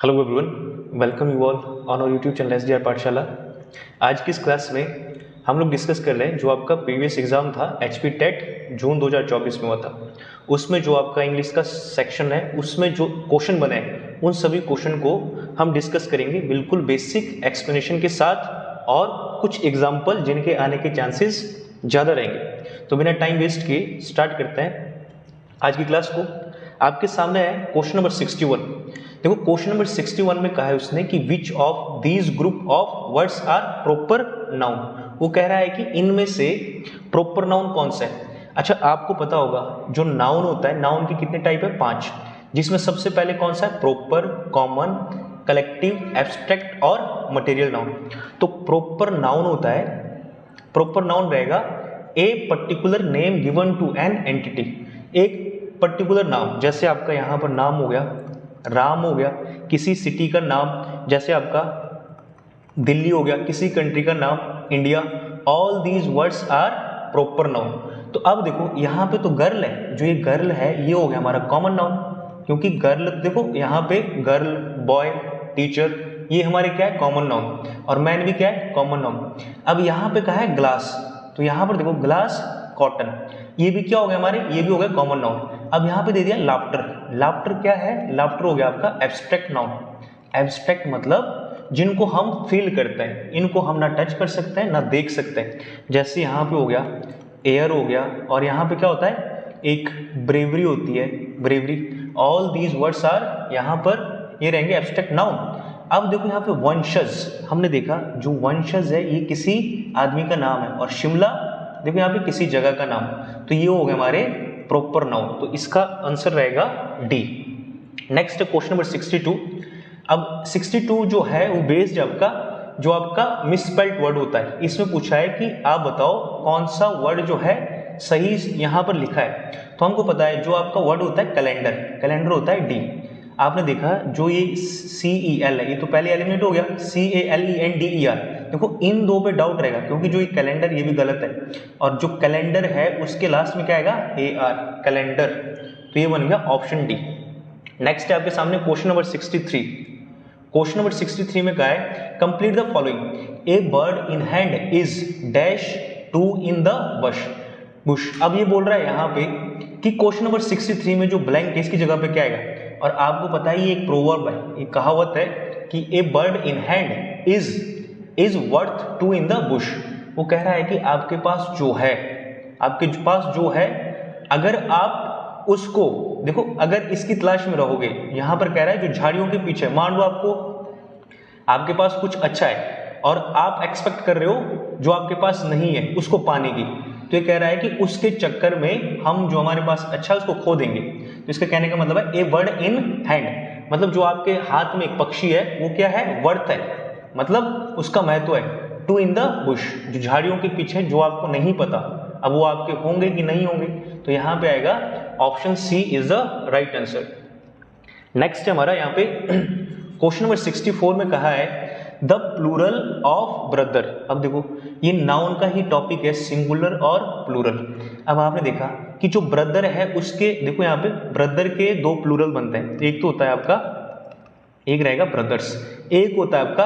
Hello everyone, welcome you all on our YouTube channel SDR Pathshala. आज की इस class में हम लोग डिस्कस कर रहे हैं जो आपका प्रीवियस एग्जाम था एचपी टेट जून 2024 में हुआ था। उसमें जो आपका इंग्लिश का सेक्शन है उसमें जो क्वेश्चन बने हैं उन सभी क्वेश्चन को हम डिस्कस करेंगे बिल्कुल बेसिक एक्सप्लेनेशन के साथ और कुछ एग्जाम्पल जिनके आने के चांसेस ज़्यादा रहेंगे। तो बिना टाइम वेस्ट किए स्टार्ट करते हैं आज की क्लास को। आपके सामने है क्वेश्चन नंबर 61। देखो क्वेश्चन नंबर 61 में कहा है उसने कि which of these group of words are proper noun. वो कह रहा है कि इनमें से प्रॉपर नाउन कौन सा है। अच्छा, आपको पता होगा जो नाउन होता है, नाउन के कितने टाइप है? 5, जिसमें सबसे पहले कौन सा है? प्रॉपर, कॉमन, कलेक्टिव, एब्स्ट्रैक्ट और मटेरियल नाउन। तो प्रॉपर नाउन होता है, प्रॉपर नाउन रहेगा a particular name given to an entity. एक पर्टिकुलर नाम, जैसे आपका यहाँ पर नाम हो गया राम हो गया, किसी सिटी का नाम जैसे आपका दिल्ली हो गया, किसी कंट्री का नाम India. All these words are proper noun. तो अब देखो यहाँ पे तो गर्ल है, जो ये गर्ल है ये हो गया हमारा कॉमन नाउन, क्योंकि गर्ल देखो यहाँ पे गर्ल, बॉय, टीचर ये हमारे क्या है? Common noun. और मैन भी क्या है? Common noun. अब यहाँ पे कहा है ग्लास, तो यहाँ पर देखो ग्लास, कॉटन, ये भी क्या हो गया हमारे? ये भी हो गया कॉमन नाउन। अब यहाँ पे दे दिया लाफ्टर। लाफ्टर क्या है? लाफ्टर हो गया आपका एब्स्ट्रैक्ट नाउन। एब्स्ट्रैक्ट मतलब जिनको हम फील करते हैं, इनको हम ना टच कर सकते हैं ना देख सकते हैं। जैसे यहाँ पे हो गया एयर हो गया, और यहाँ पे क्या होता है? एक ब्रेवरी होती है, bravery. All these words are यहाँ पर ये रहेंगे एब्स्ट्रैक्ट नाउन। अब देखो यहाँ पे वंशज, हमने देखा जो वंशज है ये किसी आदमी का नाम है, और शिमला देखो यहाँ पे किसी जगह का नाम। तो ये हो गए हमारे प्रॉपर नाउन। तो इसका आंसर रहेगा डी। Next question number 62। अब 62 जो है वो बेस्ड आपका जो आपका मिसस्पेल्ड वर्ड होता है, इसमें पूछा है कि आप बताओ कौन सा वर्ड जो है सही यहाँ पर लिखा है। तो हमको पता है जो आपका वर्ड होता है कैलेंडर, कैलेंडर होता है डी। आपने देखा जो ये CEL है, ये तो पहले एलिमिनेट हो गया, CALENDER। देखो इन दो पे डाउट रहेगा, क्योंकि जो ये कैलेंडर ये भी गलत है, और जो कैलेंडर है उसके लास्ट में क्या आएगा? AR, calendar. तो ये बन गया ऑप्शन डी। नेक्स्ट है आपके सामने क्वेश्चन नंबर 63। क्वेश्चन नंबर 63 में कहा है complete the following. A bird in hand is dash two in the bush. अब ये बोल रहा है यहाँ पे कि क्वेश्चन नंबर 63 में जो ब्लैंक है इसकी जगह पे क्या आएगा? और आपको पता है ये एक प्रोवर्ब है, एक कहावत है कि a bird in hand is worth two in the bush. वो कह रहा है कि आपके पास जो है, आपके पास जो है, अगर आप उसको देखो, अगर इसकी तलाश में रहोगे, यहाँ पर कह रहा है जो झाड़ियों के पीछे, मान लो आपके पास कुछ अच्छा है और आप एक्सपेक्ट कर रहे हो जो आपके पास नहीं है उसको पाने की, तो ये कह रहा है कि उसके चक्कर में हम जो हमारे पास अच्छा है उसको खो देंगे। तो इसका कहने का मतलब है ए बर्ड इन हैंड, मतलब जो आपके हाथ में एक पक्षी है वो क्या है? वर्थ है, मतलब उसका महत्व है। टू इन द बुश, जो झाड़ियों के पीछे जो आपको नहीं पता अब वो आपके होंगे कि नहीं होंगे, तो यहाँ पे आएगा option C is the right answer. Next है हमारा यहाँ पे क्वेश्चन नंबर 64 में कहा है द प्लूरल ऑफ ब्रदर। अब देखो ये नाउन का ही टॉपिक है, सिंगुलर और प्लूरल। अब आपने देखा कि जो ब्रदर है उसके देखो यहाँ पे ब्रदर के दो प्लूरल बनते हैं। एक तो होता है आपका, एक रहेगा ब्रदर्स, एक होता है आपका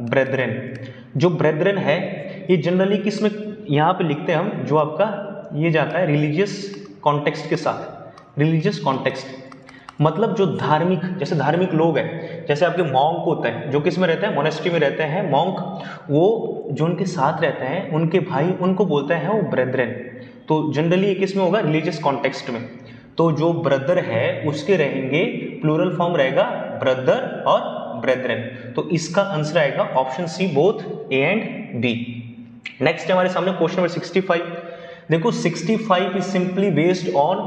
ब्रेदरेन। जो ब्रेदरेन है ये जनरली किस में यहाँ पे लिखते हैं हम, जो आपका ये जाता है रिलीजियस कॉन्टेक्स्ट के साथ। रिलीजियस कॉन्टेक्स्ट मतलब जो धार्मिक, जैसे धार्मिक लोग हैं, जैसे आपके मॉन्क होते हैं जो किस में रहते हैं? मोनेस्ट्री में रहते हैं मॉन्क। वो जो उनके साथ रहते हैं उनके भाई, उनको बोलते हैं वो ब्रेदरेन। तो जनरली ये किस में होगा? रिलीजियस कॉन्टेक्स्ट में। तो जो ब्रदर है उसके रहेंगे प्लूरल फॉर्म रहेगा ब्रदर और ब्रेदरेन। तो इसका आंसर आएगा option C, both A and B. Next है हमारे सामने क्वेश्चन नंबर 65। देखो 65 इज सिंपली बेस्ड ऑन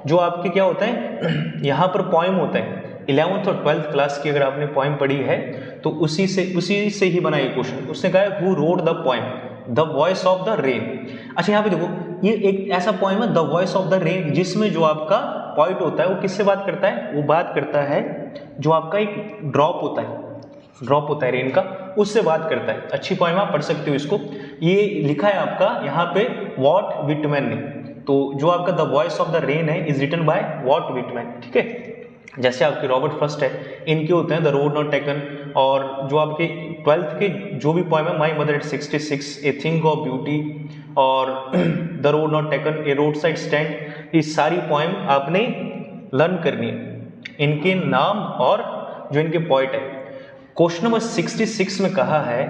जो आपके क्या होता है यहाँ पर पोएम होता है। 11th और 12th क्लास की अगर आपने पोएम पढ़ी है तो उसी से ही बना ये क्वेश्चन। उसने कहा है who wrote the poem the voice of the rain. अच्छा यहाँ पे देखो ये एक ऐसा पोएम है the voice of the rain, जिसमें जो आपका पॉइंट होता है वो किससे बात करता है? वो बात करता है जो आपका एक ड्रॉप होता है रेन का, उससे बात करता है। अच्छी पोएम, आप पढ़ सकते हो इसको। ये लिखा है आपका यहाँ पे वॉट विटमैन ने। तो जो आपका the voice of the rain है is written by Walt Whitman. ठीक है, जैसे आपके रॉबर्ट फर्स्ट है, इनके होते हैं द रोड नॉट टेकन, और जो आपके 12th के जो भी पोएम है, my mother at 66, a thing of beauty, और the road not taken, a roadside stand, ये सारी पोएम आपने लर्न करनी है, इनके नाम और जो इनके पोएट है। क्वेश्चन नंबर 66 में कहा है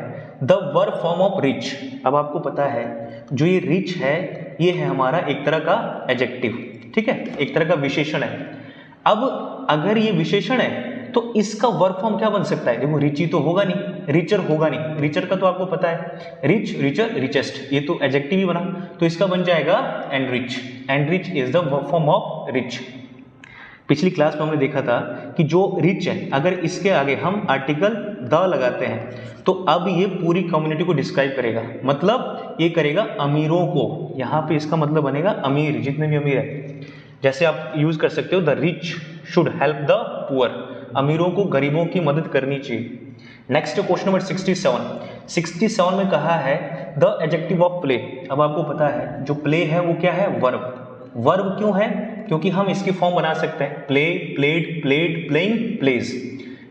the verb form of rich. अब आपको पता है जो ये रिच है ये है हमारा एक तरह का एडजेक्टिव, ठीक है, एक तरह का विशेषण है। अब अगर ये विशेषण है तो इसका वर्ब फॉर्म क्या बन सकता है? देखो रिची तो होगा नहीं, रिचर होगा नहीं, रिचर का तो आपको पता है, रिच, रिचर, रिचेस्ट, ये तो एडजेक्टिव ही बना, तो इसका बन जाएगा enrich. Enrich is the verb form of rich. पिछली क्लास में हमने देखा था कि जो रिच है अगर इसके आगे हम आर्टिकल द लगाते हैं तो अब ये पूरी कम्युनिटी को डिस्क्राइब करेगा, मतलब ये करेगा अमीरों को, यहाँ पे इसका मतलब बनेगा अमीर, जितने भी अमीर है। जैसे आप यूज कर सकते हो the rich should help the poor, अमीरों को गरीबों की मदद करनी चाहिए। नेक्स्ट क्वेश्चन नंबर 67 में कहा है द एडजेक्टिव ऑफ प्ले। अब आपको पता है जो प्ले है वो क्या है? वर्ब। वर्ब क्यों है? क्योंकि हम इसकी फॉर्म बना सकते हैं, play, played, played, playing, plays.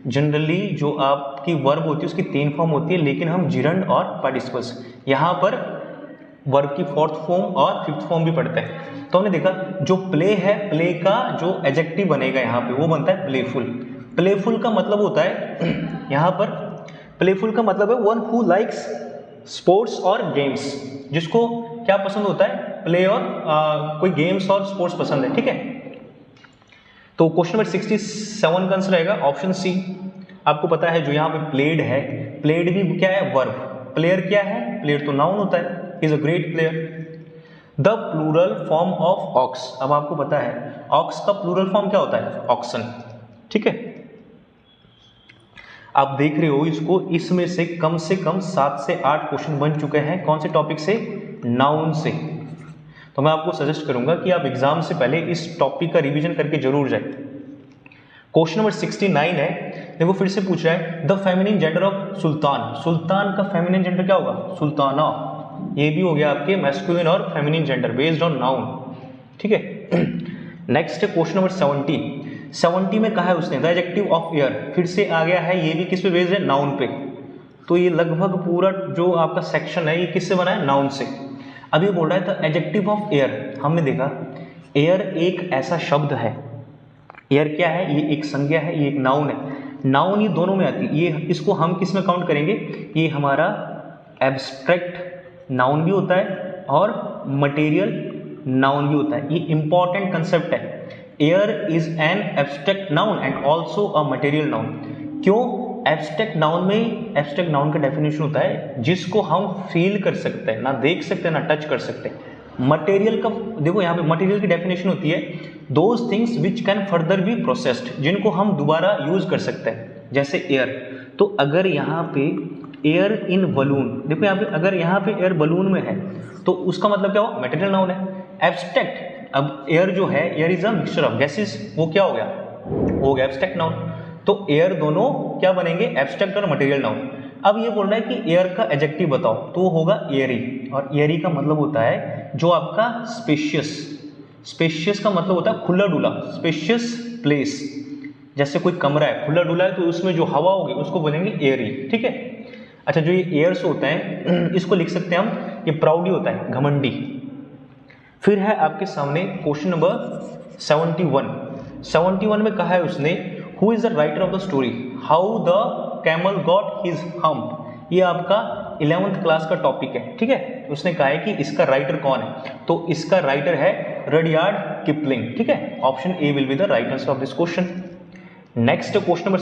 Generally जो आपकी वर्ब होती है उसकी 3 फॉर्म होती है, लेकिन हम जिरंड और पार्टिसिपल्स यहाँ पर वर्ब की 4th फॉर्म और 5th फॉर्म भी पढ़ते हैं। तो हमने देखा जो प्ले है, प्ले का जो एडजेक्टिव बनेगा यहाँ पे वो बनता है प्लेफुल। प्लेफुल का मतलब होता है यहाँ पर, प्लेफुल का मतलब है वन हु लाइक्स स्पोर्ट्स और गेम्स, जिसको क्या पसंद होता है? प्ले और कोई गेम्स और स्पोर्ट्स पसंद है, ठीक है। तो क्वेश्चन नंबर 67 का आंसर रहेगा ऑप्शन सी। आपको पता है जो यहाँ पे प्लेड है, प्लेड भी क्या है? वर्ब। प्लेयर क्या है? प्लेयर तो नाउन होता है, is a great player. The plural form of ox. अब आपको पता है ऑक्स का प्लूरल फॉर्म क्या होता है? ऑक्सन, ठीक है। आप देख रहे हो इसको, इसमें से कम 7 से 8 क्वेश्चन बन चुके हैं। कौन से टॉपिक से? नाउन से। तो मैं आपको सजेस्ट करूंगा कि आप एग्जाम से पहले इस टॉपिक का रिवीजन करके जरूर जाए। क्वेश्चन नंबर 69 है, देखो फिर से पूछ रहा है the feminine gender of sultan. सुल्तान का फेमिनिन जेंडर क्या होगा? सुल्ताना। ये भी हो गया आपके मैस्कुलिन और feminine gender based on noun, ठीक है। नेक्स्ट क्वेश्चन नंबर 70 में कहा है उसने द एडजेक्टिव ऑफ एयर। फिर से आ गया है, ये भी किस पे बेस्ड है? नाउन पे। तो ये लगभग पूरा जो आपका सेक्शन है ये किससे बना है? नाउन से। अब ये बोल रहा है द एडजेक्टिव ऑफ एयर। हमने देखा एयर एक ऐसा शब्द है, एयर क्या है? ये एक संज्ञा है, ये एक नाउन है। नाउन ये दोनों में आती है, ये इसको हम किस में काउंट करेंगे? ये हमारा एब्स्ट्रैक्ट नाउन भी होता है और मटेरियल नाउन भी होता है। ये इंपॉर्टेंट कंसेप्ट है। Air is an abstract noun and also a material noun. क्यों? एब्स्ट्रैक्ट नाउन में, एब्स्ट्रैक्ट नाउन का डेफिनेशन होता है जिसको हम फील कर सकते हैं, ना देख सकते हैं ना टच कर सकते हैं। मटेरियल का देखो यहाँ पे मटेरियल की डेफिनेशन होती है those things which can further be processed, जिनको हम दोबारा यूज कर सकते हैं, जैसे एयर। तो अगर यहाँ पे एयर इन बलून, देखो यहाँ पे अगर यहाँ पे एयर बलून में है तो उसका मतलब क्या हुआ? मटेरियल नाउन है। एब्स्ट्रैक्ट, अब एयर जो है, air is a mixture of gases, वो क्या हो गया? हो गया एब्स्ट्रैक्ट नाउन। तो एयर दोनों क्या बनेंगे? एब्स्ट्रैक्ट और मटेरियल नाउन। अब ये बोल रहा है कि एयर का एडजेक्टिव बताओ, तो वो होगा एयरी। और एयरी का मतलब होता है जो आपका स्पेशियस। स्पेशियस का मतलब होता है खुला डुला, स्पेशियस प्लेस। जैसे कोई कमरा है खुला डुला है तो उसमें जो हवा होगी उसको बोलेंगे एयरी, ठीक है। अच्छा, जो ये एयर्स होते हैं इसको लिख सकते हैं हम, ये प्राउडी होता है, घमंडी। फिर है आपके सामने क्वेश्चन नंबर 71 में कहा है उसने who is the writer of the story how the camel got his hump. ये आपका 11th क्लास का टॉपिक है, ठीक है। उसने कहा है कि इसका राइटर कौन है, तो इसका राइटर है रडियार्ड किपलिंग, ठीक है। Option A will be the right answer of this question. Next question number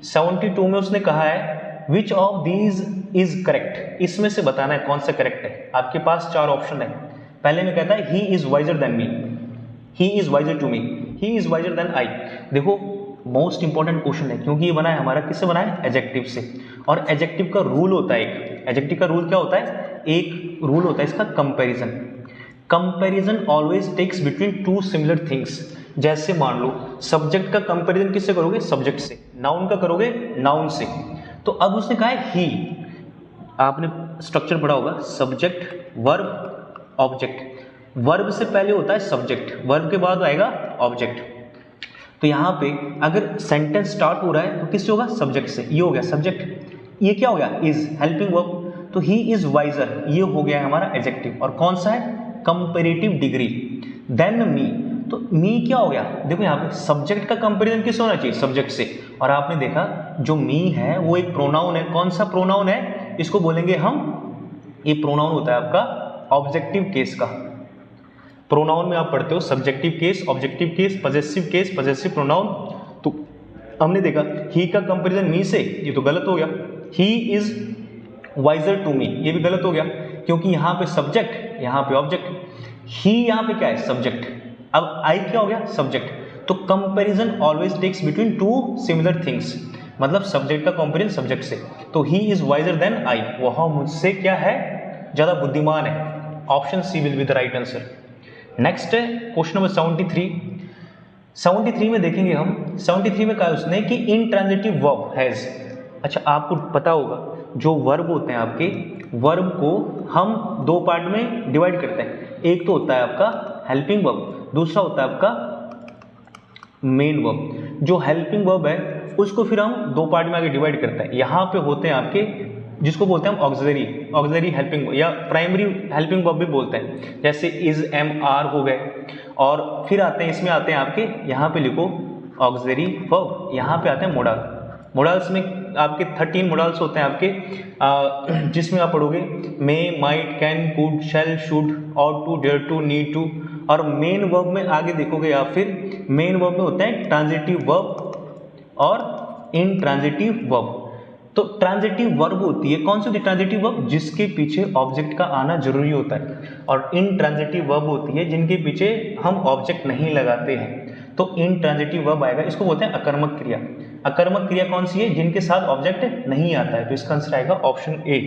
72 में उसने कहा है विच ऑफ दीज इज करेक्ट। इसमें से बताना है कौन सा करेक्ट है। आपके पास 4 ऑप्शन है। पहले में कहता है he is wiser than me, he is wiser to me, he is wiser than I. देखो मोस्ट इंपॉर्टेंट क्वेश्चन है क्योंकि ये बना है हमारा किससे बना है? एडजेक्टिव से। और एडजेक्टिव का रूल होता है एक, एडजेक्टिव का रूल क्या होता है? एक रूल होता है इसका comparison. Comparison always takes between 2 similar things. जैसे मान लो सब्जेक्ट का कंपैरिजन किससे करोगे? सब्जेक्ट से। नाउन का करोगे? नाउन से। तो अब उसने कहा है ही, आपने स्ट्रक्चर पढ़ा होगा, सब्जेक्ट, वर्ब, ऑब्जेक्ट। वर्ब से पहले होता है सब्जेक्ट, वर्ब के बाद आएगा ऑब्जेक्ट। तो यहाँ पे अगर सेंटेंस स्टार्ट हो रहा है तो किससे होगा? सब्जेक्ट से। ये हो गया सब्जेक्ट, ये क्या हो गया? Is, helping verb. तो ही इज वाइजर, ये हो गया हमारा एडजेक्टिव। और कौन सा है? Comparative degree. देन मी, तो मी क्या हो गया? देखो यहाँ पे सब्जेक्ट का कंपैरिजन किससे होना चाहिए? सब्जेक्ट से। और आपने देखा जो मी है वो एक प्रोनाउन है। कौन सा प्रोनाउन है? इसको बोलेंगे हम, ये प्रोनाउन होता है आपका ऑब्जेक्टिव केस का। प्रोनाउन में आप पढ़ते हो subjective case, objective case, possessive pronoun. तो हमने देखा ही का कंपैरिजन मी से, ये तो गलत हो गया। He is wiser to me, ये भी गलत हो गया क्योंकि यहाँ पे सब्जेक्ट, यहाँ पे ऑब्जेक्ट। ही यहाँ पे क्या है? सब्जेक्ट। अब आई क्या हो गया? सब्जेक्ट। तो comparison always takes between two similar things, मतलब सब्जेक्ट का कंपैरिजन सब्जेक्ट से। तो he is wiser than I, वह मुझसे क्या है? ज्यादा बुद्धिमान है। Option C will be the right answer. Next है क्वेश्चन नंबर 73 में देखेंगे हम। 73 में कहा उसने कि इंट्रांजिटिव वर्ब हैज। अच्छा, आपको पता होगा जो वर्ब होते हैं आपके, वर्ब को हम दो पार्ट में डिवाइड करते हैं। एक तो होता है आपका हेल्पिंग वर्ब, दूसरा होता है आपका मेन वर्ब। जो हेल्पिंग वर्ब है उसको फिर हम दो पार्ट में आगे डिवाइड करते हैं। यहाँ पे होते हैं आपके, जिसको बोलते हैं हम ऑक्सिलरी हेल्पिंग या प्राइमरी हेल्पिंग वर्ब भी बोलते हैं, जैसे इज, एम, आर हो गए। और फिर आते हैं, इसमें आते हैं आपके, यहाँ पे लिखो ऑक्सिलरी वर्ब, यहाँ पे आते हैं मोडाल। मोडाल्स में आपके 13 मोडाल्स होते हैं आपके, जिसमें आप पढ़ोगे may, might, can, could, shall, should, ought to, dare to, need to. और मेन वर्ब में आगे देखोगे आप, फिर मेन वर्ब में होते हैं ट्रांजिटिव वर्ब और इनट्रांजिटिव वर्ब। तो ट्रांजिटिव वर्ब होती है, कौन सी होती है ट्रांजिटिव वर्ब? जिसके पीछे ऑब्जेक्ट का आना जरूरी होता है। और इनट्रांजिटिव वर्ब होती है जिनके पीछे हम ऑब्जेक्ट नहीं लगाते हैं। तो इनट्रांजिटिव वर्ब आएगा, इसको बोलते हैं अकर्मक क्रिया। अकर्मक क्रिया कौन सी है? जिनके साथ ऑब्जेक्ट नहीं आता है। तो इसका आंसर आएगा option A.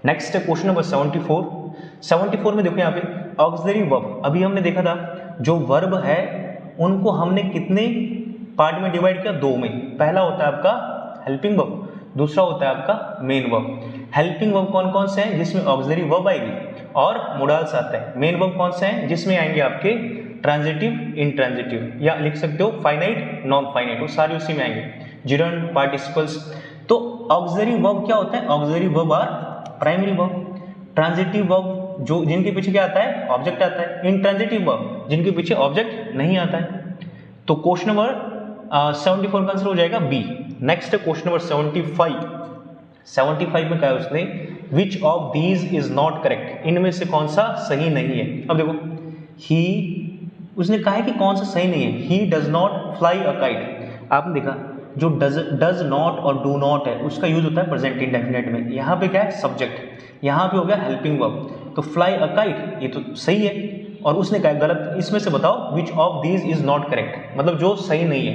Next question number 74 में देखो यहाँ पे ऑक्सिलरी वर्ब। अभी हमने देखा था जो वर्ब है उनको हमने कितने पार्ट में डिवाइड किया? दो में। पहला होता है आपका हेल्पिंग वर्ब, दूसरा होता है आपका मेन वर्ब। हेल्पिंग वर्ब कौन कौन से हैं? जिसमें ऑक्सिलरी वर्ब आएगी और मोडाल्स आते हैं। मेन वर्ब कौन से हैं? जिसमें आएंगे आपके ट्रांजिटिव, इनट्रांजिटिव, या लिख सकते हो फाइनाइट, नॉन फाइनाइट, वो सारे उसी में आएंगे, जिरंड, पार्टिसिपल्स। तो ऑक्सिलरी वर्ब क्या होता है? Auxiliary verb are primary verb. Transitive verb जो जिनके पीछे क्या आता है? ऑब्जेक्ट आता है। इनट्रांजिटिव वर्ब जिनके पीछे ऑब्जेक्ट नहीं आता है। तो क्वेश्चन नंबर 74 का आंसर हो जाएगा बी। नेक्स्ट क्वेश्चन नंबर 75 में कहा है उसने विच of these is not correct, इनमें से कौन सा सही नहीं है। अब देखो ही, उसने कहा है कि कौन सा सही नहीं है। He does not fly a kite. आपने देखा जो डज नॉट और डू नॉट है उसका यूज होता है प्रेजेंट इंडेफिनिट में। यहाँ पे क्या है? सब्जेक्ट। यहाँ पे हो गया हेल्पिंग वर्ब। तो फ्लाई अ काइट ये तो सही है। और उसने कहा गलत, इसमें से बताओ विच of these is not correct, मतलब जो सही नहीं है।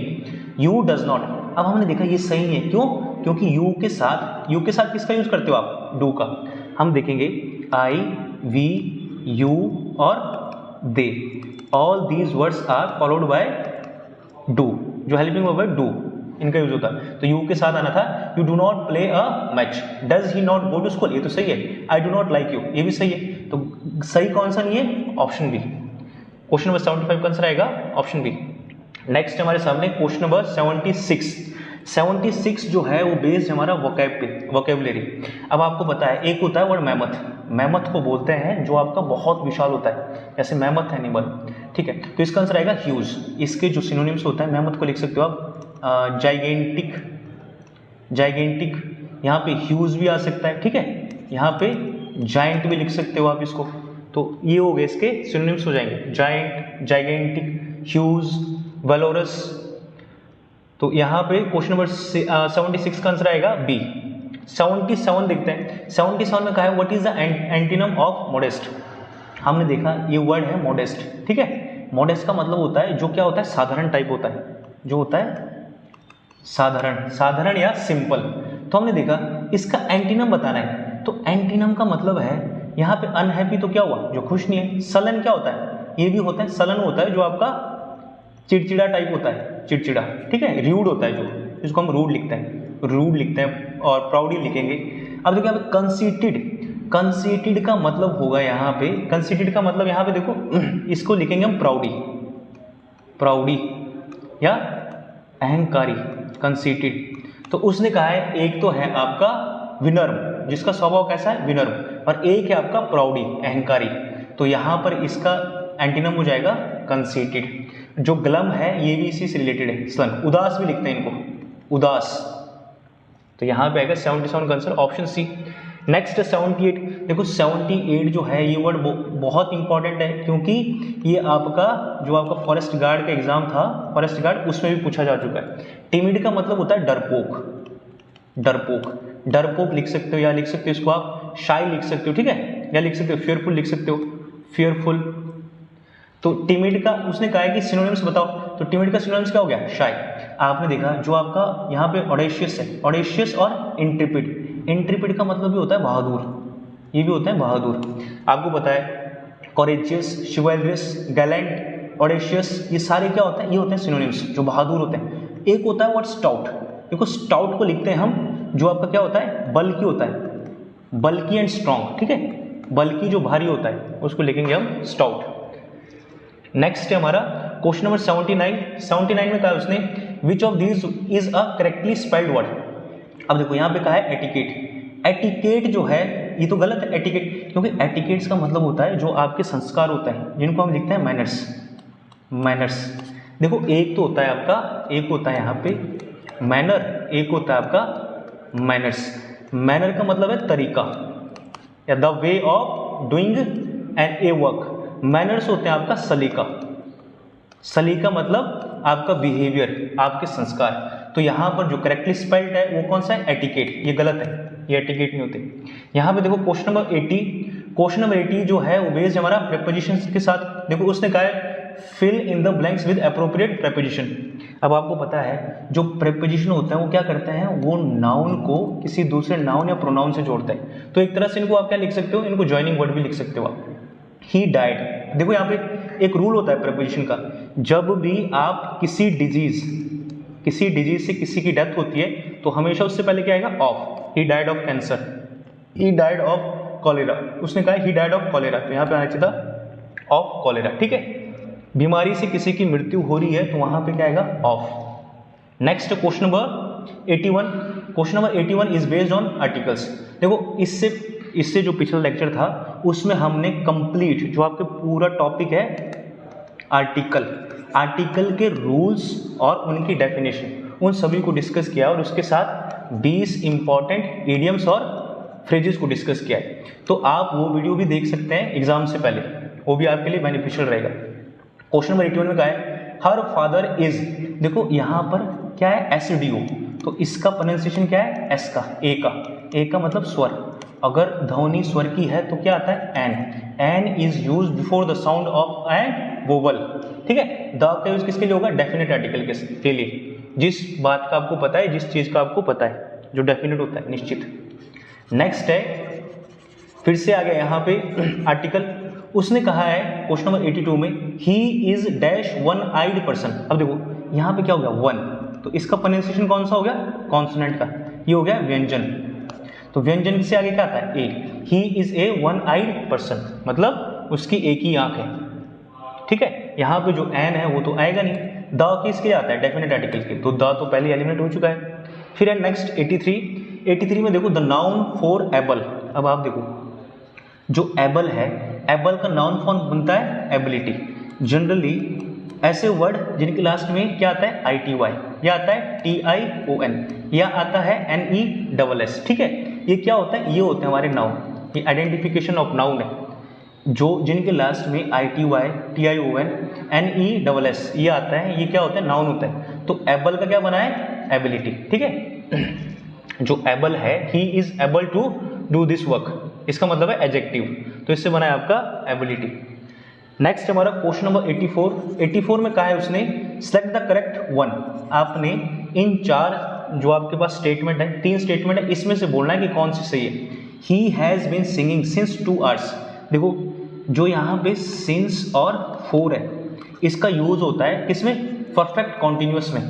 यू डज नॉट, अब हमने देखा ये सही है, क्यों? क्योंकि यू के साथ किसका यूज करते हो आप? डू का। हम देखेंगे आई, वी, यू और they, all these words are followed by do. जो हेल्पिंग वर्ब है डू, इनका यूज होता है। तो यू के साथ आना था you do not play a match. Does he not go to school, ये तो सही है। I do not like you, ये भी सही है। तो सही कौन सा नहीं है? Option B. क्वेश्चन नंबर 75 का आंसर आएगा ऑप्शन बी। नेक्स्ट हमारे सामने क्वेश्चन नंबर 76 जो है वो बेस्ड हमारा वोकैबुलरी। अब आपको पता है एक होता है वर्ड मैमथ को बोलते हैं जो आपका बहुत विशाल होता है, जैसे मैमथ एनिमल, ठीक है। तो इसका आंसर आएगा ह्यूज। इसके जो सिनोनिम्स होता है मैमथ को लिख सकते हो आप जाइगेंटिक, यहाँ पे ह्यूज भी आ सकता है, ठीक है। यहाँ पे जाइंट भी लिख सकते हो आप इसको। तो ये हो गए इसके सिनोनिम्स हो जाएंगे, जाइंट, जाइगेंटिक, ह्यूज, वैलोरस। तो यहाँ पे क्वेश्चन नंबर 76 का आंसर आएगा बी। 77 देखते हैं। 77 में कहा है what is the antonym of modest. हमने देखा ये वर्ड है मॉडेस्ट, ठीक है। मॉडेस्ट का मतलब होता है जो क्या होता है? साधारण टाइप होता है, जो होता है साधारण या सिंपल। तो हमने देखा इसका एंटीनम बताना है। तो एंटीनम का मतलब है यहाँ पे अनहैप्पी, तो क्या हुआ? जो खुश नहीं है। सलन क्या होता है? ये भी होता है, सलन होता है जो आपका चिड़चिड़ा टाइप होता है, चिड़चिड़ा, ठीक है। र्यूड होता है जो, इसको हम रूड लिखते हैं और प्राउडी लिखेंगे। अब देखो यहाँ पे कंसीटेड का मतलब होगा यहाँ पे, कंसीटेड का मतलब यहाँ पे देखो इसको लिखेंगे हम प्राउडी। या अहंकारी, कंसीटेड। तो उसने कहा है एक तो है आपका विनर्म, जिसका स्वभाव कैसा है, विनर्म, और एक है आपका प्राउडी, अहंकारी। तो यहाँ पर इसका एंटीनम हो जाएगा कंसीटेड। जो ग्लम है ये भी इसी से रिलेटेड है, स्लन, उदास भी लिखते हैं इनको, उदास। तो यहाँ पे आएगा 77 का आंसर ऑप्शन सी। नेक्स्ट 78, देखो 78 जो है ये वर्ड बहुत इंपॉर्टेंट है, क्योंकि ये आपका जो आपका फॉरेस्ट गार्ड का एग्जाम था, फॉरेस्ट गार्ड, उसमें भी पूछा जा चुका है। टिमिड का मतलब होता है डरपोक, डरपोक, डरपोक लिख सकते हो, या लिख सकते हो इसको आप शाई लिख सकते हो, ठीक है, या लिख सकते हो फियरफुल लिख सकते हो, फियरफुल। तो टिमिड का उसने कहा है कि सिनोनिम्स बताओ, तो टिमिड का सिनोनिम्स क्या हो गया, शाई। आपने देखा जो आपका यहाँ पे ऑडेशियस है, ऑडेशियस और इंट्रिपिड, इंट्रिपिड का मतलब भी होता है बहादुर, ये भी होता है बहादुर। आपको पता है कॉरेजियस, शिवल्रियस, गैलेंट, ऑडेशियस, ये सारे क्या होते हैं, ये होते हैं सिनोनिम्स जो बहादुर होते हैं। एक होता है वर्ड स्टाउट, देखो स्टाउट को लिखते हैं हम, जो आपका क्या होता है, बल्कि होता है, बल्कि एंड स्ट्रॉन्ग, ठीक है, बल्कि जो भारी होता है उसको लिखेंगे हम स्टाउट। नेक्स्ट है हमारा क्वेश्चन नंबर 79। 79 में कहा है उसने विच of these is a correctly spelled word. अब देखो यहाँ पे कहा है एटिकेट, एटिकेट जो है ये तो गलत है एटिकेट, क्योंकि एटिकेट्स का मतलब होता है जो आपके संस्कार होता है, जिनको हम लिखते हैं मैनर्स, मैनर्स। देखो एक तो होता है आपका, एक होता है यहाँ पे मैनर, एक होता है आपका मैनर्स। मैनर का मतलब है तरीका या the way of doing an a work. Manners होते हैं आपका सलीका, सलीका मतलब आपका बिहेवियर, आपके संस्कार। तो यहाँ पर जो करेक्टली स्पेल्ड है वो कौन सा है, एटिकेट, ये गलत है, ये एटिकेट नहीं होते। यहाँ पे देखो क्वेश्चन नंबर 80, क्वेश्चन नंबर 80 जो है वो बेस्ड हमारा प्रेपोजिशंस के साथ। देखो उसने कहा है fill in the blanks with appropriate preposition. अब आपको पता है जो प्रेपोजिशन होते हैं वो क्या करते हैं, वो नाउन को किसी दूसरे नाउन या प्रोनाउन से जोड़ते हैं। तो एक तरह से इनको आप क्या लिख सकते हो, इनको जॉइनिंग वर्ड भी लिख सकते हो आप। ही डाइड, देखो यहाँ पे एक रूल होता है प्रेपोजिशन का, जब भी आप किसी डिजीज से किसी की डेथ होती है तो हमेशा उससे पहले क्या आएगा, of. He died of cancer, he died of cholera, उसने कहा ही डाइड ऑफ कॉलेरा, तो यहाँ पे आना चाहिए था ऑफ कॉलेरा, ठीक है। बीमारी से किसी की मृत्यु हो रही है तो वहां पे क्या आएगा, of. Next question number 81, question number 81 is based on articles. देखो इससे जो पिछला लेक्चर था उसमें हमने कंप्लीट जो आपके पूरा टॉपिक है आर्टिकल, आर्टिकल के रूल्स और उनकी डेफिनेशन, उन सभी को डिस्कस किया और उसके साथ 20 इंपॉर्टेंट इडियम्स और फ्रेजेस को डिस्कस किया है। तो आप वो वीडियो भी देख सकते हैं एग्जाम से पहले, वो भी आपके लिए बेनिफिशियल रहेगा। क्वेश्चन नंबर 81 में क्या है, हर फादर इज, देखो यहाँ पर क्या है, SDO, तो इसका प्रोनाउंसिएशन क्या है, एस का, ए का मतलब स्वर। अगर ध्वनि स्वर की है तो क्या आता है, an is use before the sound of an vowel, ठीक है। द का यूज किसके लिए होगा, डेफिनेट आर्टिकल के लिए, जिस बात का आपको पता है, जिस चीज का आपको पता है, जो डेफिनेट होता है, निश्चित। नेक्स्ट है, फिर से आ गया यहाँ पे आर्टिकल, उसने कहा है क्वेश्चन नंबर 82 में he is dash one eyed person. अब देखो यहाँ पे क्या हो गया, वन, तो इसका प्रोनाउंसिएशन कौन सा हो गया, कॉन्सोनेंट का, ये हो गया व्यंजन। तो व्यंजन से आगे क्या आता है, A. He is a one eyed person, मतलब उसकी एक ही आंख है, ठीक है। यहाँ पे जो एन है वो तो आएगा नहीं। द किसके लिए आता है, डेफिनेट आर्टिकल के, तो द तो पहले एलिमिनेट हो चुका है। फिर है नेक्स्ट 83 में देखो द नाउन फॉर एबल। अब आप देखो जो एबल है, एबल का नाउन फॉर्म बनता है एबिलिटी। जनरली ऐसे वर्ड जिनके लास्ट में क्या आता है, ITY, या आता है TION, या आता है NESS, ठीक है। ये क्या होता है, ये होते हैं हमारे नाउन, ये आइडेंटिफिकेशन ऑफ नाउन है, जो जिनके लास्ट में ITY, TION, NESS ये आता है, ये क्या होता है, नाउन होता है। तो एबल का क्या बना है, एबिलिटी, ठीक है। जो एबल है, he is able to do this work, इसका मतलब है एडजेक्टिव, तो इससे बना है आपका एबिलिटी। नेक्स्ट हमारा क्वेश्चन नंबर 84 में कहा है उसने सेलेक्ट द करेक्ट वन। आपने इन चार जो आपके पास स्टेटमेंट है, 3 स्टेटमेंट है, इसमें से बोलना है कि कौन सी सही है। He has been singing since 2 hours। देखो जो यहाँ पे सिंस और 4 है, इसका यूज होता है किसमें, परफेक्ट कॉन्टिन्यूअस में।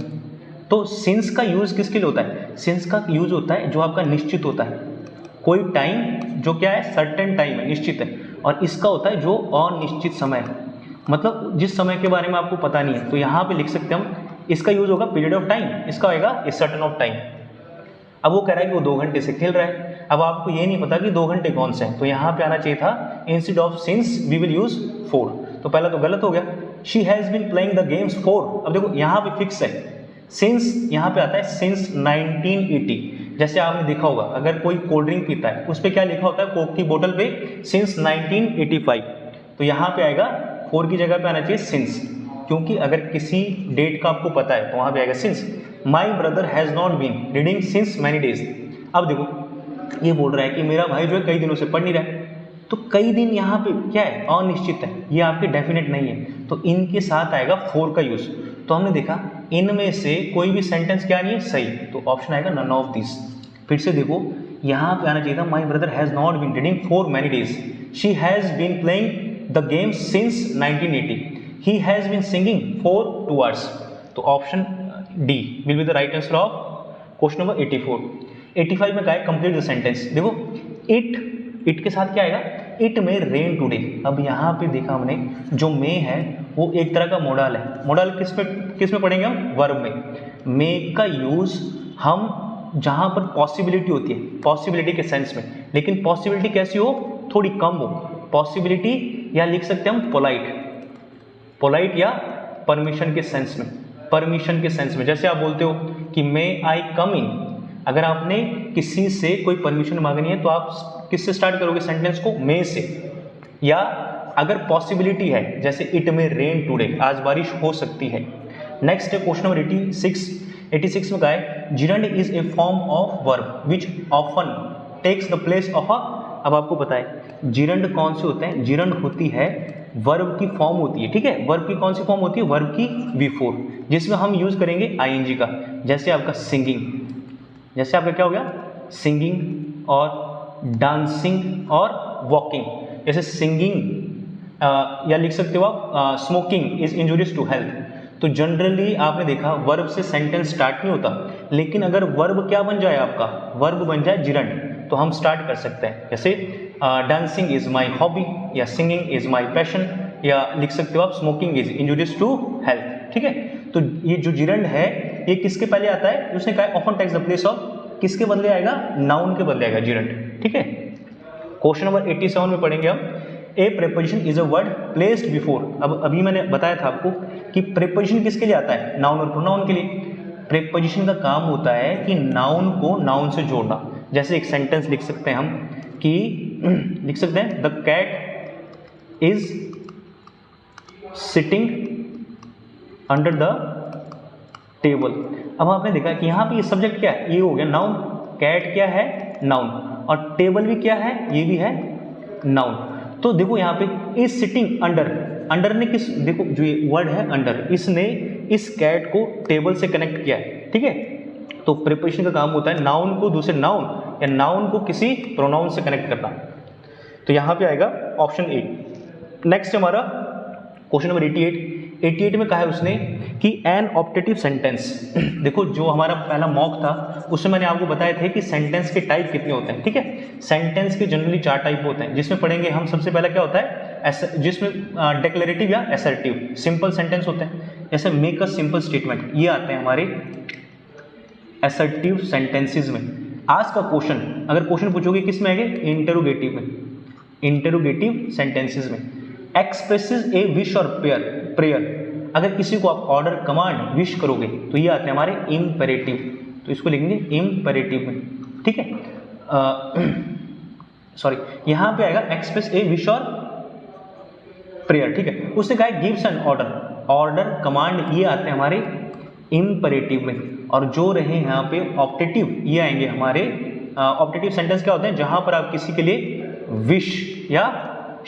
तो सिंस का यूज किसके लिए होता है, सिंस का यूज होता है जो आपका निश्चित होता है, कोई टाइम जो क्या है, सर्टेन टाइम है, निश्चित है। और इसका होता है जो अनिश्चित समय है, मतलब जिस समय के बारे में आपको पता नहीं है। तो यहाँ पे लिख सकते हैं हम इसका यूज होगा पीरियड ऑफ टाइम, इसका होगा ए सर्टेन ऑफ टाइम। अब वो कह रहा है कि वो 2 घंटे से खेल रहा है, अब आपको ये नहीं पता कि 2 घंटे कौन से हैं, तो यहाँ पे आना चाहिए था instead of since we will use 4, तो पहला तो गलत हो गया। She has been playing the games 4, अब देखो यहाँ पे फिक्स है, सिंस यहाँ पे आता है सिंस 1980। जैसे आपने देखा होगा अगर कोई कोल्ड ड्रिंक पीता है उस पर क्या लिखा होता है कोक की बोतल पे, सिंस 1985, तो यहाँ पे आएगा 4 की जगह पे आना चाहिए सिंस, क्योंकि अगर किसी डेट का आपको पता है तो वहाँ पे आएगा since. My brother has not been reading since many days, अब देखो ये बोल रहा है कि मेरा भाई जो है कई दिनों से पढ़ नहीं रहा है, तो कई दिन यहाँ पे क्या है अनिश्चित है, ये आपके डेफिनेट नहीं है, तो इनके साथ आएगा 4 का यूज। तो हमने देखा इनमें से कोई भी सेंटेंस क्या नहीं है सही, तो ऑप्शन आएगा नन ऑफ दिस। फिर से देखो यहाँ पे आना चाहिए था my brother has not been reading for many days, she has been playing the game since 1980, he has been singing for 2 hours, तो option D will be the right answer of question number 84। 85 में क्या है complete the sentence, देखो it के साथ क्या आएगा, it में रेन टुडे। अब यहाँ पे देखा हमने जो मे है वो एक तरह का मोडल है, मोडल किस में पढ़ेंगे हम, वर्ब में। मे का यूज हम जहाँ पर पॉसिबिलिटी होती है, पॉसिबिलिटी के सेंस में, लेकिन पॉसिबिलिटी कैसी हो, थोड़ी कम हो, पॉसिबिलिटी या लिख सकते हैं हम पोलाइट या परमिशन के सेंस में, परमिशन के सेंस में। जैसे आप बोलते हो कि मे आई कम इन, अगर आपने किसी से कोई परमिशन मांगनी है तो आप किससे स्टार्ट करोगे सेंटेंस को, मे से। या अगर पॉसिबिलिटी है जैसे इट में रेन टुडे, आज बारिश हो सकती है। नेक्स्ट है क्वेश्चन नंबर 86 में क्या है, gerund is a form of verb which often takes the place of a, अब आपको पता है जिरंड कौन से होते हैं, जिरंड होती है वर्ब की फॉर्म होती है, ठीक है, वर्ब की कौन सी फॉर्म होती है, वर्ब की V4, जिसमें हम यूज करेंगे ing का। जैसे आपका सिंगिंग, जैसे आपका क्या हो गया सिंगिंग और डांसिंग और वॉकिंग। जैसे सिंगिंग या लिख सकते हो आप smoking is injurious to health, तो जनरली आपने देखा वर्ब से सेंटेंस स्टार्ट नहीं होता, लेकिन अगर वर्ब क्या बन जाए आपका, वर्ब बन जाए जिरंड, तो हम स्टार्ट कर सकते हैं। जैसे डांसिंग इज माई हॉबी, या सिंगिंग इज माई पैशन, या लिख सकते हो आप smoking is injurious to health, ठीक है। तो ये जो जिरंड है ये किसके पहले आता है, उसने कहा often takes the place of, किसके बदले आएगा, नाउन के बदले आएगा जिरंड, ठीक है। क्वेश्चन नंबर 87 में पढ़ेंगे हम, a preposition is a word placed before. अब अभी मैंने बताया था आपको कि प्रेपोजिशन किसके लिए आता है, नाउन और प्रोनाउन के लिए। प्रेपोजिशन का काम होता है कि नाउन को नाउन से जोड़ना। जैसे एक सेंटेंस लिख सकते हैं हम कि लिख सकते हैं the cat is sitting under the table. अब आपने देखा कि यहाँ पे ये सब्जेक्ट क्या है, ये हो गया नाउन, कैट क्या है नाउन, और टेबल भी क्या है, ये भी है नाउन। तो देखो यहाँ पे इज सिटिंग अंडर, अंडर ने किस, देखो जो ये वर्ड है अंडर, इसने इस कैट को टेबल से कनेक्ट किया है, ठीक है। तो प्रीपोजिशन का काम होता है नाउन को दूसरे नाउन या नाउन को किसी प्रोनाउन से कनेक्ट करना। तो यहाँ पे आएगा ऑप्शन ए। नेक्स्ट हमारा क्वेश्चन नंबर 88 में कहा है उसने कि एन ऑप्टेटिव सेंटेंस। देखो जो हमारा पहला मॉक था उसमें मैंने आपको बताए थे कि सेंटेंस के टाइप कितने होते हैं, ठीक है। सेंटेंस के जनरली 4 टाइप होते हैं, जिसमें पढ़ेंगे हम सबसे पहला क्या होता है, जिसमें डिक्लेरेटिव या असर्टिव। सिंपल सेंटेंस होते हैं, जैसे मेक अ सिंपल स्टेटमेंट, ये आते हैं हमारे असर्टिव सेंटेंसेस में। आज का क्वेश्चन अगर क्वेश्चन पूछोगे किस में आएंगे, इंटरोगेटिव में, इंटरोगेटिव सेंटेंसेस में। एक्सप्रेसेस ए विश और प्रेयर, अगर किसी को आप ऑर्डर कमांड विश करोगे तो ये आते हैं हमारे इम्पेरेटिव, तो इसको लिखेंगे इम्पेरेटिव में, ठीक है। सॉरी, यहाँ पे आएगा एक्सप्रेस ए विश और प्रेयर, ठीक है। उसने कहा gives an order, order command ये आते हैं हमारे इम्पेरेटिव में। और जो रहे यहाँ पे ऑप्टेटिव, ये आएंगे हमारे ऑप्टेटिव सेंटेंस क्या होते हैं, जहां पर आप किसी के लिए विश या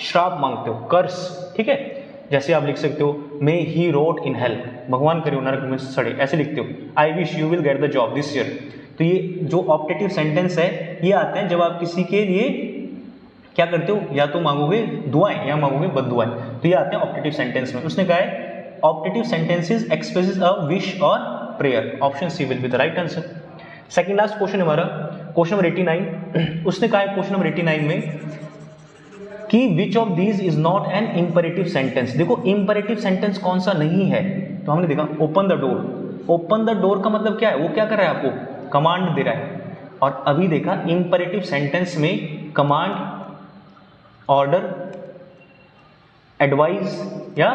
श्राप मांगते हो, कर्स, ठीक है। जैसे आप लिख सकते हो मे ही रोट इन हेल, भगवान करे नरक में सड़े, ऐसे लिखते हो। I wish you will get the job this year. तो ये जो ऑप्टेटिव सेंटेंस है ये आते हैं जब आप किसी के लिए क्या करते हो, या तो मांगोगे दुआएं या मांगोगे बद दुआएं, तो ये आते हैं ऑप्टेटिव सेंटेंस में। उसने कहा है optative sentences expresses a wish और prayer, option C will be the right answer. Second last question हमारा क्वेश्चन नंबर 89। उसने कहा है क्वेश्चन नंबर 89 में कि which of these is not an imperative sentence. देखो इंपेरेटिव सेंटेंस कौन सा नहीं है, तो हमने देखा open the door, open the door का मतलब क्या है, वो क्या कर रहा है, आपको कमांड दे रहा है। और अभी देखा इंपरेटिव सेंटेंस में कमांड, ऑर्डर, एडवाइस या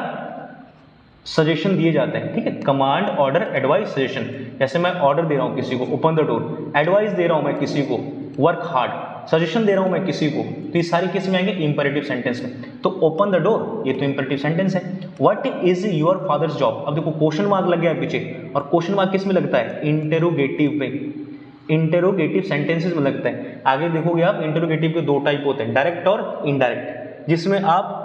सजेशन दिए जाते हैं, ठीक है। Command, order, advice, suggestion. जैसे मैं ऑर्डर दे रहा हूँ किसी को ओपन द डोर, एडवाइस दे रहा हूँ मैं किसी को वर्क हार्ड, सजेशन दे रहा हूँ मैं किसी को, तो ये सारी किस में आएंगे, इंपरेटिव सेंटेंस में। तो ओपन द डोर ये तो इंपरेटिव सेंटेंस है। What is your fathers job, अब देखो क्वेश्चन मार्क लग गया पीछे, और क्वेश्चन मार्क किस में लगता है, इंटेरोगेटिव में, इंटेरोगेटिव सेंटेंसेस में लगता है। आगे देखोगे आप इंटेरोगेटिव के दो टाइप होते हैं, डायरेक्ट और इनडायरेक्ट, जिसमें आप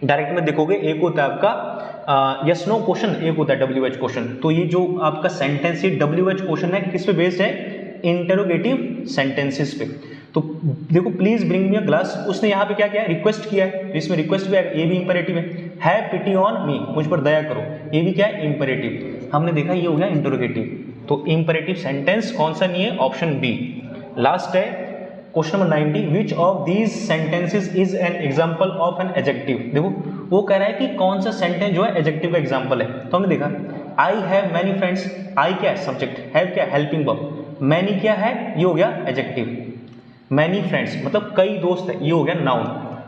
डायरेक्ट में देखोगे एक होता है आपका यस नो क्वेश्चन, एक होता है WH क्वेश्चन। तो ये जो आपका सेंटेंस है WH क्वेश्चन है, किस पे बेस्ड है, इंटेरोगेटिव सेंटेंसेस पे। तो देखो please bring me a glass, उसने यहाँ पे क्या किया है, रिक्वेस्ट किया है, तो इसमें रिक्वेस्ट भी आएगा, ये भी इंपेरेटिव है। हैव पिटी ऑन मी, मुझ पर दया करो, ये भी क्या है, इंपेरेटिव। हमने देखा ये हो गया इंटेरोगेटिव। तो इंपेरेटिव सेंटेंस कौन सा नहीं है, ऑप्शन बी लास्ट है। Question number 90, which of these sentences is an example of an adjective. देखो वो कह रहा है कि कौन सा सेंटेंस जो है एडजेक्टिव का एग्जाम्पल है। तो हमने देखा आई हैव मैनी फ्रेंड्स, आई क्या है, सब्जेक्ट, हैव क्या, हेल्पिंग वर्ब, मैनी क्या है, ये हो गया एडजेक्टिव, मैनी फ्रेंड्स मतलब कई दोस्त है, ये हो गया नाउन।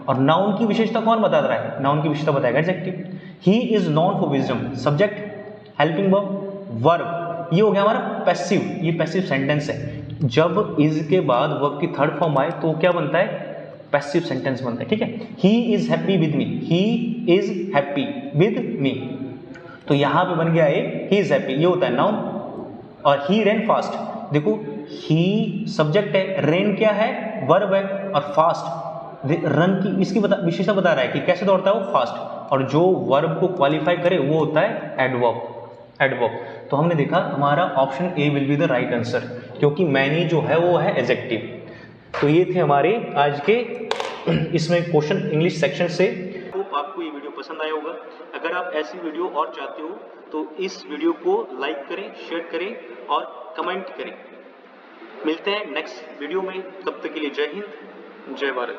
और नाउन की विशेषता कौन बता रहा है, नाउन की विशेषता बताएगा adjective. He is known for wisdom, subject, helping verb, verb, ये हो गया हमारा पैसिव, ये पैसिव सेंटेंस है। जब इज के बाद वर्ब की थर्ड फॉर्म आए तो क्या बनता है, पैसिव सेंटेंस बनता है, ठीक है। He is happy with me, he is happy with me, तो यहां पे बन गया ही इज हैप्पी, ये होता है नाउन। और ही रेन फास्ट, देखो ही सब्जेक्ट है, रेन क्या है, वर्ब है, और फास्ट रन की इसकी विशेषता बता रहा है कि कैसे दौड़ता है वो, फास्ट। और जो वर्ब को क्वालिफाई करे वो होता है एडवर्ब, एडवर्ब। तो हमने देखा हमारा option A will be the right answer, क्योंकि मैनी जो है वो है एडजेक्टिव। तो ये थे हमारे आज के इसमें क्वेश्चन इंग्लिश सेक्शन से। होप आपको ये वीडियो पसंद आया होगा। अगर आप ऐसी वीडियो और चाहते हो तो इस वीडियो को लाइक करें, शेयर करें और कमेंट करें। मिलते हैं नेक्स्ट वीडियो में, तब तक के लिए जय हिंद, जय भारत।